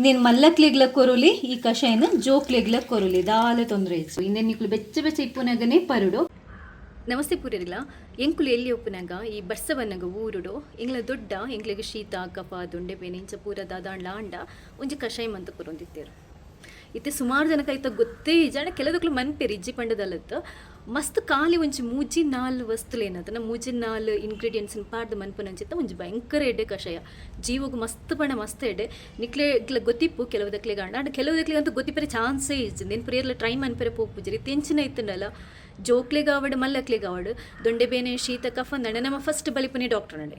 నేను మల్లಕ್ಲೆಗ್ಲ ಕೊರುಲಿ ಈ ಕಷಾಯನ ಜೋಕ್ಲೆಗ್ಲ ಕೊರುಲಿ ದಾಲ ತೊಂದರೆ ಇತ್ತು ಇಂದೆ ನಿಕ್ಲು ಬೆಚ್ಚ ಬೆಚ್ಚ ಇಪ್ಪುನಾಗನೇ ಪರುಡು. ನಮಸ್ತೆ ಪೂರ್ಯರಿಲ್ಲ ಎಂಕುಲು ಎಲ್ಲಿ ಒಪ್ಪುನಾಗ ಈ ಬರ್ಸವನ್ನಾಗ ಊರುಡು ಎಂಗ್ಲ ದೊಡ್ಡ ಎಂಗ್ಲಿಗೆ ಶೀತ ಕಫ ದೊಂಡೆ ಬೇನೆ ಇಂಚ ಪೂರ ದಾಂಡ್ಲ ಅಂಡ ಒಂಜಿ ಕಷಾಯ ಮಂತ ಕೊರೊಂದಿತ್ತೇರು. ಇತ್ತೆ ಸುಮಾರು ಜನಕ್ಕೆ ಆಯ್ತ ಗೊತ್ತೇ ಇಜಾಣ ಕೆಲದಕ್ಲು ಮನ್ಪೇರು ಇಜ್ಜಿ ಪಂಡದಲ್ಲತ್ತು ಮಸ್ತ್ ಖಾಲಿ ಒಂಜಿ ಮೂಜಿ ನಾಲ್ ವಸ್ತುಲೇನದ ಮೂಜಿ ನಾಲ್ ಇಂಗ್ರೀಡಿಯೆಂಟ್ಸ್ ಪಾಡ್ದು ಮನ್ಪುನಂಚಿತ್ತ ಒಂಜಿ ಭಯಂಕರ ಎಡ್ಡೆ ಕಷಾಯ ಜೀವಗು ಮಸ್ತ್ ಪಣ ಮಸ್ತ್ ಎಡ್ಡೆ ನಿಕ್ಲೆ ಗೊತ್ತಿಪ್ಪು ಕೆಲವುದಕ್ಲೆ ಗಂಡ ಅಂಡ್ ಕೆಲವುದಕ್ಲೆ ಅಂತೂ ಗೊತ್ತಿಪ್ಪರೆ ಚಾನ್ಸೇ ಇಜ್ಜು ನೆನ್ ಪ್ರಿಯರ್ಲ ಟ್ರೈ ಮನ್ಪರೆ ಪೋಪುಜರಿ ತೆಂಚಿನ ಇತ್ತಂಡಲ್ಲ ಜೋಕ್ಲೆಗಾವಡು ಮಲ್ಲಕ್ಲೆಗಾವಡು ದೊಂಡೆ ಬೇನೆ ಶೀತ ಕಫ ಅಂದಣ್ಣ ನಮ್ಮ ಫಸ್ಟ್ ಬಲಿಪುನೆ ಡಾಕ್ಟರ್ ನಡೆ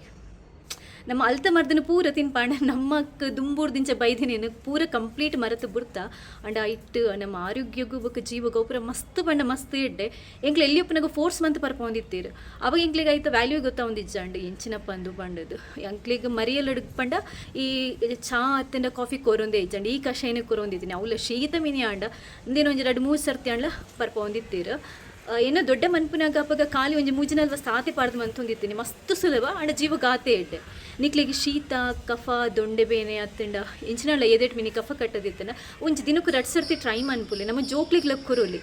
ನಮ್ಮ ಅಲ್ತ ಮರ್ದನ ಪೂರ ತಿನ್ಪಾಂಡ ನಮ್ಮಕ್ಕ ದುಂಬೂರ್ದಿಂಚ ಬೈದಿನೇನು ಪೂರ ಕಂಪ್ಲೀಟ್ ಮರೆತು ಬಿಡ್ತಾ ಅಂಡ ಇಟ್ಟು ನಮ್ಮ ಆರೋಗ್ಯಗೂ ಬೊಕ್ಕ ಜೀವಗೂ ಪೂರ ಮಸ್ತ್ ಪಂಡ ಮಸ್ತ್ ಇಡ್ಡೆ ಎಂಕ್ಲೆ ಎಲ್ಲಿ ಒಪ್ಪನಾಗ ಫೋರ್ಸ್ ಮಂತ್ ಪರ್ಪೊಂದಿತ್ತೀರು ಅವಾಗ ಎಂಕ್ಲಿಗೆ ಆಯ್ತು ವ್ಯಾಲ್ಯೂ ಗೊತ್ತಾವಂದಿಜ್ಜ ಅಂಡು ಎಂಚಿನಪ್ಪ ಅಂದು ಪಂಡದು ಎಂಕ್ಲಿಗೆ ಮರಿಯಲ್ಲಿ ಪಂಡ ಈ ಚಾ ಅತ್ತಂಡ ಕಾಫಿ ಕೊರೊಂದೇ ಇಜ್ಜಂಡು ಈ ಕಷಾಯನೇ ಕೊರೊಂದಿದ್ದೀನಿ ಅವಳ ಶೀತ ಮಿನಿ ಆಂಡ ಇಂದೇನು ಒಂಜಿ 2-3 ಸರ್ತಿ ಅಂಡ್ಲ ಪರ್ಪೊಂದಿತ್ತೀರು ಏನೋ ದೊಡ್ಡ ಮನ್ಪುನಾಗ ಅಪ್ಪಾಗ ಖಾಲಿ ಒಂಜಿ 3-4 ಸಾತಿ ಪಾಡ್ದು ಮಂತೊಂದಿತ್ತೀನಿ ಮಸ್ತ್ ಸುಲಭ ಅಂಡ ಜೀವ ಗಾತೆ ಇಡ್ಡೆ ನಿಕ್ಲಿಗೆ ಶೀತ ಕಫ ದೊಂಡೆ ಬೇನೆ ಅತ್ತಂಡ ಇಂಚಿನಲ್ಲ ಎದೆಟ್ ಮಿನಿ ಕಫ ಕಟ್ಟದಿತ್ತನ ಒಂಜಿ ದಿನಕ್ಕೂ 2 ಸರ್ತಿ ಟ್ರೈ ಮನ್ಪುಲಿ ನಮ್ಮ ಜೋಕ್ಲಿಗ್ಲ ಕೊರೊಲಿ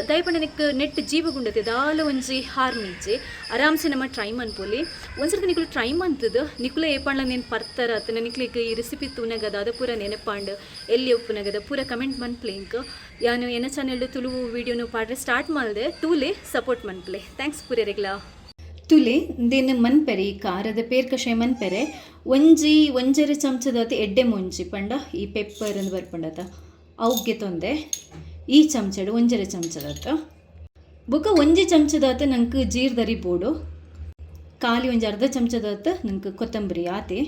ದಯಪಂಡ ನಿಕ್ ನೆಟ್ ಜೀವಗುಂಡತೆ ದಾಲ ಒಂಜಿ ಹಾರ್ಮಿಜ್ಜೆ ಆರಾಮ್ಸೆ ನಮ್ಮ ಟ್ರೈ ಮನ್ಪುಲಿ ಒಂದ್ಸರ್ತಿ ನಿಕ್ಲು ಟ್ರೈ ಮಂತದ್ದು ನಿಕ್ಲ ಏಪಣ್ಣ ನೀನು ಪರ್ತಾರ ಅತ್ತನ ನಿಕ್ಲಿಗೆ ಈ ರೆಸಿಪಿ ತೂನಗದ ಅದ ಪೂರ ನೆನಪಾಂಡು ಎಲ್ಲಿ ಒಪ್ಪುನಗದ ಪೂರ ಕಮೆಂಟ್ ಮನ್ಪ್ಲೇಂಕ್ ಯಾನು ಎನ್ನ ಚಾನೆಲ್ ತುಳುವು ವೀಡಿಯೋನು ಪಾಡ್ರೆ ಸ್ಟಾರ್ಟ್ ಮಾಡಿದೆ ತೂಲೆ ಸಪೋರ್ಟ್ ಮನ್ಪ್ಲೆ ಥ್ಯಾಂಕ್ಸ್ ಪೂರ್ಯರಿಗ್ಲಾ ತುಲೆ ದೇನ ಮನ್ಪೆರೆ ಈ ಖಾರದ ಪೇರ್ ಕಷಾಯ ಮನ್ಪೆರೆ ಒಂಜರ ಚಮಚದಾತ ಎಡ್ಡೆ ಮುಂಚಿ ಪಂಡ ಈ ಪೆಪ್ಪರ್ ಅಂದು ಬರ್ಪಂಡತ ಅವ್ಗೆ ತೊಂದೆ ಈ ಚಮಚಡು ಒಂಜರ ಚಮಚದಾತ ಬೊಕ್ಕ ಒಂಜಿ ಚಮಚದಾತ ನಂಗೆ ಜೀರ್ದರಿ ಬೋಡು ಖಾಲಿ ಒಂಜಿ ಅರ್ಧ ಚಮಚದಾತ ನಂಗೆ ಕೊತ್ತಂಬರಿ ಆತೆ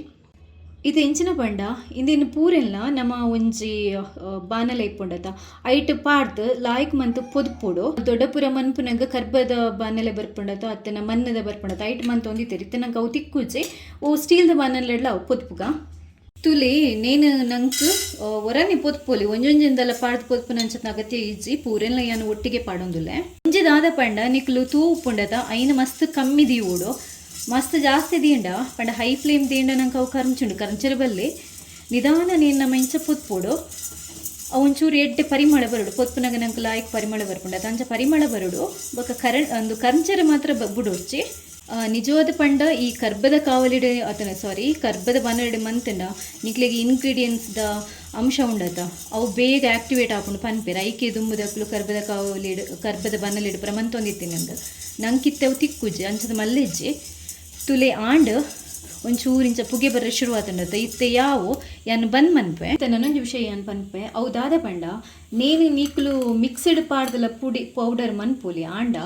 ಇದು ಎಂಚಿನ ಪಂಡ ಇಂದಿನ ಪೂರೆಲ್ಲ ನಮ್ಮ ಒಂಜಿ ಬಾನಲ ಇಪ್ಪುಂಡತ ಐಟ್ ಪಾಡ್ದು ಲಾಯ್ಕ್ ಮಂತ್ ಪೊದ್ಪುಡು ದೊಡ್ಡ ಪುರ ಮನ್ಪುನಂಗ ಕರ್ಬದ ಬಾನಲೆ ಬರ್ಪುಂಡತ ಅತ್ತನ ಮನ್ನದ ಬರ್ಪುಂಡತ ಐಟ್ ಮಂತ್ ಒಂದಿತ್ತೇರಿ ಇತ್ತ ನಂಗೆ ಅವು ತಿಕ್ಕುಜಿ ಓ ಸ್ಟೀಲ್ದ ಬಾನಲೆಡ್ಲ ಅವು ಪೊದ್ಪುಗ ತುಲಿ ನೇನು ನಂಗೆ ಹೊರನೆ ಪೊದ್ಪೊಲಿ ಒಂಜೊಂಜಿಂದೆಲ್ಲ ಪಾಡ್ದು ಪೊದ್ಪುನ ಅಂಚತ್ ಅಗತ್ಯ ಇಜ್ಜಿ ಪೂರೆಲ್ಲ ಏನು ಒಟ್ಟಿಗೆ ಪಾಡೊಂದುಲ್ಲೆ ಒಂಜಿದಾದ ಪಂಡ ನಿಕ್ಲು ತೂ ಉಪ್ಪುಂಡತ ಐನು ಮಸ್ತ್ ಕಮ್ಮಿ ದೀವೋಡು ಮಸ್ತ್ ಜಾಸ್ತಿ ದೀಂಡ ಪಂಡ ಹೈ ಫ್ಲೇಮ್ ದೀಂಡ ನಂಗೆ ಅವು ಕರಂಚುಂಡು ಕರಂಚರ ಬಲ್ಲಿ ನಿಧಾನ ನೀನು ನಮ್ಮ ಇಂಚ ಪೊತ್ಪೋಡು ಒಂಚೂರು ಎಡ್ಡೆ ಪರಿಮಳ ಬರುಡು ಪೊತ್ಪುನಾಗ ನಂಗೆ ಲಾಯ್ಕ್ ಪರಿಮಳ ಬರ್ಪುಂಡು ಅದು ಅಂಚ ಪರಿಮಳ ಬರುಡು ಬೊಕ್ಕ ಒಂದು ಕರಂಚರ ಮಾತ್ರ ಬುಡೊಡ್ಚಿ ನಿಜವಾದ ಪಂಡ ಈ ಕರ್ಬದ ಕಾವಲಿಡೆ ಅತನ ಕರ್ಬದ ಬಾನಲಿಡೆ ಮಂತಂಡ ನಿಕ್ಲೆಗೆ ಇಂಗ್ರೀಡಿಯೆಂಟ್ಸ್ದ ಅಂಶ ಉಂಡತ ಅವು ಬೇಗ ಆ್ಯಕ್ಟಿವೇಟ್ ಆಪುಂಡು ಪನ್ಪೇರು ಐಕೆ ದುಂಬುದಕ್ಕಲು ಕರ್ಬದ ಬಾನಲಿಡು ಪ್ರಮಂತೊಂದಿತ್ತೀನಿ ಅಂದು ನಂಗೆ ಕಿತ್ತವು ತಿಕ್ಕುಜಿ ಅಂಚದ ಮಲ್ಲೆಜ್ಜಿ ತುಲೆ ಆಂಡ್ ಒಂಚೂರು ಇಂಚ ಪುಗೆ ಬರ್ರೆ ಶುರು ಆತಂಡತ ಇತ್ತೆ ಯಾವು ಯಾನು ಬಂದ್ ಮನ್ಪೆ ನನ್ನೊಂದು ವಿಷಯ ಏನು ಪನ್ಪೆ ಅವು ದಾದ ಪಂಡ ನೇನು ನೀಕ್ಲು ಮಿಕ್ಸ್ಡ್ ಪಾಡ್ದಲ್ಲ ಪೌಡರ್ ಮನ್ಪುಲಿ ಆಂಡ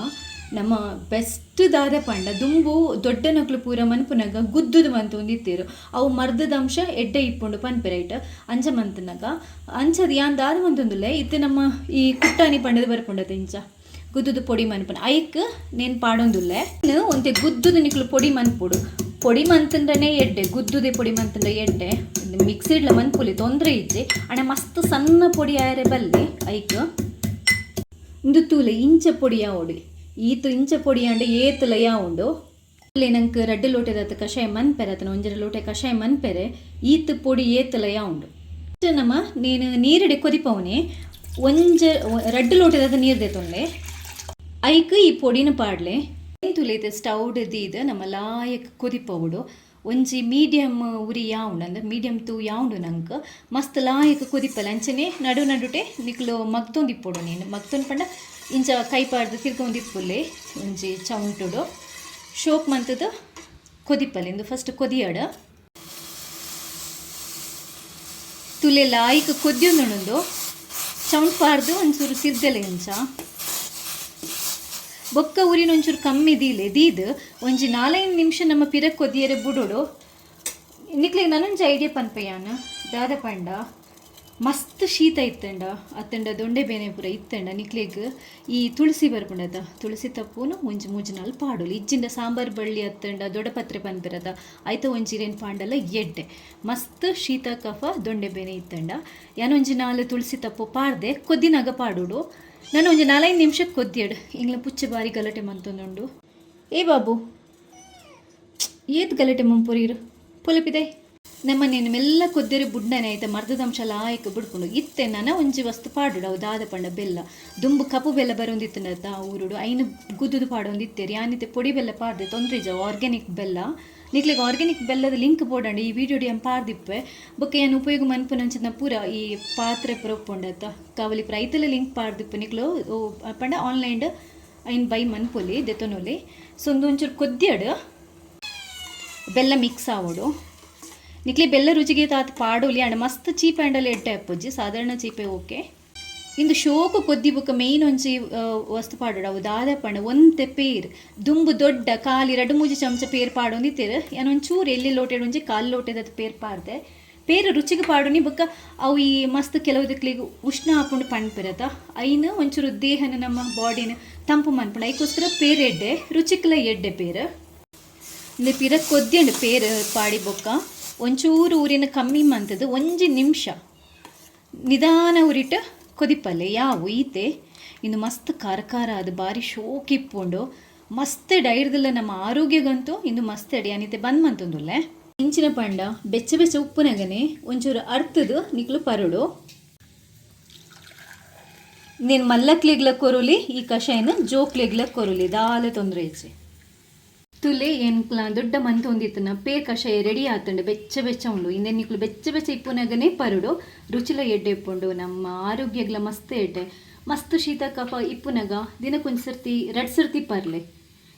ನಮ್ಮ ಬೆಸ್ಟ್ ದಾದ ಪಂಡ ದುಂಬು ದೊಡ್ಡ ನಕ್ಲು ಪೂರ ಮನ್ಪುನಾಗ ಗುದ್ದುದು ಮಂತು ಒಂದಿತ್ತೇರು ಅವು ಮರ್ದದ ಅಂಶ ಎಡ್ಡೆ ಇಪ್ಪುಂಡು ಪನ್ಪೆ ರೈಟ್ ಅಂಚ ಮಂತನಾಗ ಅಂಚದು ಯಾನ್ ದಾದ ಮಂತೊಂದುಲ್ಲೆ ಇತ್ತೆ ನಮ್ಮ ಈ ಕುಟ್ಟಾನಿ ಪಂಡದ ಬರ್ಪುಂಡತ ಇಂಚ ಗುದ್ದುದು ಪೊಡಿ ಮನ್ಪುನ ಐಕ್ ನೇನು ಪಾಡೊಂದುಲ್ಲೆ ಒಂತೆ ಗುದ್ದುದು ನಿಕ್ಲು ಪೊಡಿ ಮನ್ಪುಡು ಪೊಡಿ ಮಂತಂಡನೇ ಎಡ್ಡೆ ಗುದ್ದುದೆ ಪೊಡಿ ಮಂತಂಡ ಎಡ್ಡೆ ಮಿಕ್ಸಿಡ್ಲ ಮನ್ಪುಲಿ ತೊಂದರೆ ಇಜ್ಜಿ ಅಣ್ಣ ಮಸ್ತ್ ಸಣ್ಣ ಪೊಡಿ ಆಯರೆ ಬಲ್ಲಿ ಐಕ್ ಇಂದು ತೂಲೆ ಇಂಚ ಪೊಡಿ ಯಾವೊಡಿ ಈತು ಇಂಚ ಪೊಡಿ ಅಂಡೆ ಏತುಲ ಯಾವುಂಡು ಅಲ್ಲಿ ನಂಗೆ 2 ಲೋಟೆದಾತ ಕಷಾಯ ಮನ್ಪೆರೆ ಆತನ ಒಂಜರ ಲೋಟೆ ಕಷಾಯ ಮನ್ಪೆರೆ ಈತು ಪೊಡಿ ಏತುಲ ಯಾವುಂಡು ನಮ್ಮ ನೀನು ನೀರಿಡೆ ಕೊದಿಪವನೆ 2 ಲೋಟೆದಾತ ನೀರು ದೇತೊಂಡೆ ಐಕ್ ಈ ಪೊಡಿನ ಪಾಡ್ಲೆ ತುಲೈತೆ ಸ್ಟೌಡ್ ದೀದ ನಮ್ಮ ಲಾಯಕ್ ಕೊದಿಪವುಡು ಒಂಜಿ ಮೀಡಿಯಮ್ ಉರಿ ಯಾವುಂಡು ಅಂದ್ರೆ ಮೀಡಿಯಮ್ ತೂ ಯಾವುಂಡು ನಂಗೆ ಮಸ್ತ್ ಲಾಯಕ್ ಕೊದಿಪ್ಪಲ್ಲ ಅಂಚನೆ ನಡುಟೆ ನಿಕ್ಲು ಮಗ್ತೊಂದಿಪ್ಪೊಡು ನೀನು ಮಗ್ತೊಂದು ಪಂಡ ಇಂಚ ಕೈ ಪಾಡ್ದು ತಿರ್ಗೊಂದಿಪ್ಪುಲ್ಲೆ ಒಂಜಿ ಚೌಂಟುಡು ಶೋಕ್ ಮಂತದ ಕೊದಿಪ್ಪಲೆ ಇಂದು ಫಸ್ಟ್ ಕೊದಿಯಾಡ ತುಲೆ ಲಾಯಕ್ ಕೊದ್ಯೊಂದುಂಡು ಚೌಂಟ್ ಪಾಡ್ದು ಒಂಚೂರು ತಿರ್ದಲೆ ಇಂಚ ಬೊಕ್ಕ ಊರಿನ ಒಂಚೂರು ಕಮ್ಮಿ ದೀದು ಒಂಜಿ 4-5 ನಿಮಿಷ ನಮ್ಮ ಪಿರಕ್ ಕೊದಿಯರೆ ಬುಡೋಡು ನಿಕ್ಲಿಗೆ ನನ್ನೊಂಜಿ ಐಡಿಯಾ ಪನ್ಪಯ್ಯಾನ ದಾದ ಪಂಡ ಮಸ್ತ್ ಶೀತ ಇತ್ತಂಡ ಅತ್ತಂಡ ದೊಂಡೆ ಬೇನೆ ಪೂರ ಇತ್ತಂಡ ನಿಕ್ಲಿಗೆ ಈ ತುಳಸಿ ಬರ್ಪುಂಡದ ತುಳಸಿ ತಪ್ಪೂನು ಒಂಜಿ 3-4 ಪಾಡೋಲಿ ಇಜ್ಜಿಂದ ಸಾಂಬಾರ್ ಬಳ್ಳಿ ಅತ್ತಂಡ ದೊಡ್ಡಪತ್ರೆ ಪನ್ಪಿರದ ಐತ ಒಂಜಿರೇನು ಪಾಂಡಲ್ಲ ಎಡ್ಡೆ ಮಸ್ತ್ ಶೀತ ಕಫ ದೊಂಡೆ ಬೇನೆ ಇತ್ತಂಡ ಯಾನೊಂಜಿ 4 ತುಳಸಿ ತಪ್ಪು ಪಾಡ್ದೆ ಕೊದ್ದಿನಾಗ ಪಾಡೋಡು ನಾನು ಒಂಜಿ 4-5 ನಿಮಿಷಕ್ಕೆ ಕೊದ್ದಿಯಡು ಇಂಗ್ಲ ಪುಚ್ಚೆ ಬಾರಿ ಗಲಾಟೆ ಮಂತೊಂದುಂಡು ಏ ಬಾಬು ಏತ್ ಗಲಾಟೆ ಮಂಪುರೀರು ಪೊಲಪಿದೆ ನಮ್ಮ ನೀನು ಮೆಲ್ಲ ಕೊದ್ದೆರೆ ಬುಡ್ಡನೆ ಆಯ್ತು ಮರ್ದದಂಶ ಲಾಯಕ ಬಿಡ್ಕೊಂಡು ಇತ್ತೆ ನಾನು ಒಂಜಿ ವಸ್ತು ಪಾಡುಡು ಅವು ದಾದ ಪಂಡ ಬೆಲ್ಲ ದುಂಬು ಕಪ್ಪು ಬೆಲ್ಲ ಬರೋಂದಿತ್ತು ಊರುಡು ಐನು ಗುದ್ದುದು ಪಾಡೊಂದಿತ್ತೇರಿ ಯಾನಿತ್ತೆ ಪೊಡಿ ಬೆಲ್ಲ ಪಾಡ್ದೆ ತೊಂದರೆ ಜ ಆರ್ಗ್ಯಾನಿಕ್ ಬೆಲ್ಲ ನಿಕ್ಲಿಗೆ ಆರ್ಗ್ಯಾನಿಕ್ ಬೆಲ್ಲದ ಲಿಂಕ್ ಬೋಡಂಡಿ ಈ ವಿಡಿಯೋ ಡಿ ಪಾರ್ದಿಪ್ಪೆ ಬೊಕ್ಕ ಏನು ಉಪಯೋಗ ಮನ್ಪುನಂಚಿನ ಪೂರ ಈ ಪಾತ್ರೆ ಪುರೊಪ್ಪೊಂಡತ್ತ ಕಾವಲಿ ರೈತಲ ಲಿಂಕ್ ಪಾರ್ದಿಪ್ಪೆ ನಿಕ್ಲು ಪಂಡ ಆನ್ಲೈನ್ ಐನ್ ಬೈ ಮನ್ಪೊಲಿ ದೆತೊನೊಲಿ ಸೊ ಒಂಚೂರು ಕೊದ್ದಿಯಡು ಬೆಲ್ಲ ಮಿಕ್ಸ್ ಆವೋಡು ನಿಕ್ಲಿ ಬೆಲ್ಲ ರುಚಿಗೆ ತಾತ ಪಾಡೋಲಿ ಅಂಡ್ ಮಸ್ತ್ ಚೀಪ್ ಹ್ಯಾಂಡಲ್ ಎಡ್ಡೆ ಅಪ್ಪಜ್ಜಿ ಸಾಧಾರಣ ಚೀಪೆ ಓಕೆ ಇಂದು ಶೋಕು ಕೊದ್ದಿ ಬುಕ್ಕ ಮೇಯ್ನ್ ಒಂಜಿ ವಸ್ತು ಪಾಡೋಡು ಅವು ದಾದ ಪಂಡ ಒಂತೆ ಪೇರ್ ದುಂಬು ದೊಡ್ಡ ಕಾಲಿ 2-3 ಚಮಚ ಪೇರ್ ಪಾಡೊಂದಿತ್ತೇರು ಏನೊಂಚೂರು ಎಲ್ಲಿ ಲೋಟೆಡ್ ಒಂಜಿ ಕಾಲು ಲೋಟೆದ ಪೇರ್ ಪಾಡ್ದೆ ಪೇರು ರುಚಿಗೆ ಪಾಡೋನಿ ಬೊಕ್ಕ ಅವು ಈ ಮಸ್ತ್ ಕೆಲವುದಕ್ಲಿಗೆ ಉಷ್ಣ ಹಾಕೊಂಡು ಪಣ್ಪಿರತ್ತ ಐನು ಒಂಚೂರು ದೇಹನ ನಮ್ಮ ಬಾಡಿನ ತಂಪು ಮನ್ಪುಂಡು ಐಕೋಸ್ಕರ ಪೇರ್ ಎಡ್ಡೆ ರುಚಿಕ್ಲ ಎಡ್ಡೆ ಪೇರು ಇಂದು ಪಿರ ಕೊದ್ದಿಯಂಡು ಪೇರು ಪಾಡಿ ಬೊಕ್ಕ ಒಂಚೂರು ಊರಿನ ಕಮ್ಮಿ ಮಂತದ್ದು ಒಂಜಿ ನಿಮಿಷ ನಿಧಾನ ಉರಿಟ್ಟು ಕೊದಿಪಲ್ಲೆ ಯಾವು ಈತೆ ಇನ್ನು ಮಸ್ತ್ ಖಾರ ಅದು ಭಾರಿ ಶೋಕಿಪ್ಪುಂಡು ಮಸ್ತ್ ಡೈರ್ದಲ್ಲ ನಮ್ಮ ಆರೋಗ್ಯಗಂತೂ ಇನ್ನು ಮಸ್ತ್ ಅಡಿ ಅನಿತೆ ಬಂದ್ ಮಂತೊಂದುಲ್ಲೆ ಇಂಚಿನ ಪಂಡ ಬೆಚ್ಚ ಉಪ್ಪುನಗನೆ ಒಂಚೂರು ಅರ್ತದು ನಿಕ್ಲು ಪರುಡು ನೀನು ಮಲ್ಲಕ್ಲಿಗ್ಲ ಕೊರುಲಿ ಈ ಕಷಾಯನ ಜೋಕ್ಲಿಗ್ಲ ಕೊರುಲಿ ದಾಲ ತೊಂದರೆ ಇಚ್ಚೆ ತುಲೆ ಏನ್ಕ್ಲ ದೊಡ್ಡ ಮಂತ್ ಹೊಂದಿತ್ತನ ಪೇರ್ ಕಷಾಯ ರೆಡಿ ಆತಂಡು ಬೆಚ್ಚ ಉಂಡು ಇಂದೆ ನಿಕ್ಲು ಬೆಚ್ಚ ಇಪ್ಪುನಗನೆ ಪರುಡು ರುಚಿಲ ಎಡ್ಡೆ ಇಪ್ಪುಂಡು ನಮ್ಮ ಆರೋಗ್ಯಗ್ಲ ಮಸ್ತ್ ಎಡ್ಡೆ ಮಸ್ತ್ ಶೀತ ಕಫ ಇಪ್ಪುನಗ ದಿನಕ್ಕೊಂದು ಸರ್ತಿ 2 ಸರ್ತಿ ಪರ್ಲೆ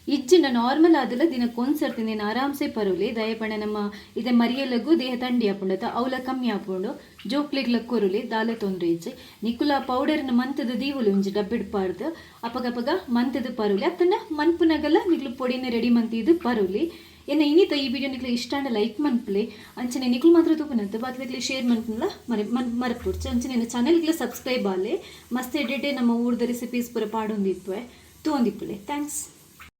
ಇಜ್ಜಿನ ನಾರ್ಮಲ್ ಆದಲ್ಲ ದಿನಕ್ಕೊಂದು ಸರ್ತಿ ನೀನು ಆರಾಮ್ಸೆ ಪರುಲಿ ದಯಪಣ ನಮ್ಮ ಇದೆ ಮರಿಯಲಗು ದೇಹ ತಂಡಿ ಹಾಪುಂಡತ ಅವಲ ಕಮ್ಮಿ ಹಾಪುಂಡು ಜೋಕ್ಲೆಗ್ಲ ಕೊರುಲಿ ದಾಲೆ ತೊಂದರೆ ಇಜ್ಜಿ ನಿಕುಲ ಪೌಡರ್ನ ಮಂತದ ದೀವುಲು ಒಂಜಿ ಡಬ್ಬಿಡ್ಪಾರ್ದು ಅಪಗಪಗ ಮಂತದ ಪರುಲಿ ಅತ್ತನ್ನ ಮನ್ಪುನಗಲ್ಲ ನಿಕ್ಲು ಪೊಡಿನ ರೆಡಿ ಮಂತಿದ್ದು ಪರುಲಿ ಏನ ಇನ್ನಿತ ಈ ವಿಡಿಯೋ ನಿಕ್ಲು ಇಷ್ಟ ಲೈಕ್ ಮನ್ಪ್ಲೆ ಅಂಚನೆ ನಿಕ್ಲು ಮಾತ್ರ ತೂಪನಂತ ಬಾಕಿಲಿ ಶೇರ್ ಮನ್ಪುನಲ್ಲ ಮರಪುಡ್ಚು ಅಂಚನೆ ಚಾನಲ್ಗೆ ಸಬ್ಸ್ಕ್ರೈಬ್ ಆಲೆ ಮಸ್ತ್ ಎಡ್ಡೆ ನಮ್ಮ ಊರ್ದ ರೆಸಿಪೀಸ್ ಪೂರ ಪಾಡೊಂದಿತ್ವೆ ತೂಂದಿಪ್ಪುಲೆ ಥ್ಯಾಂಕ್ಸ್.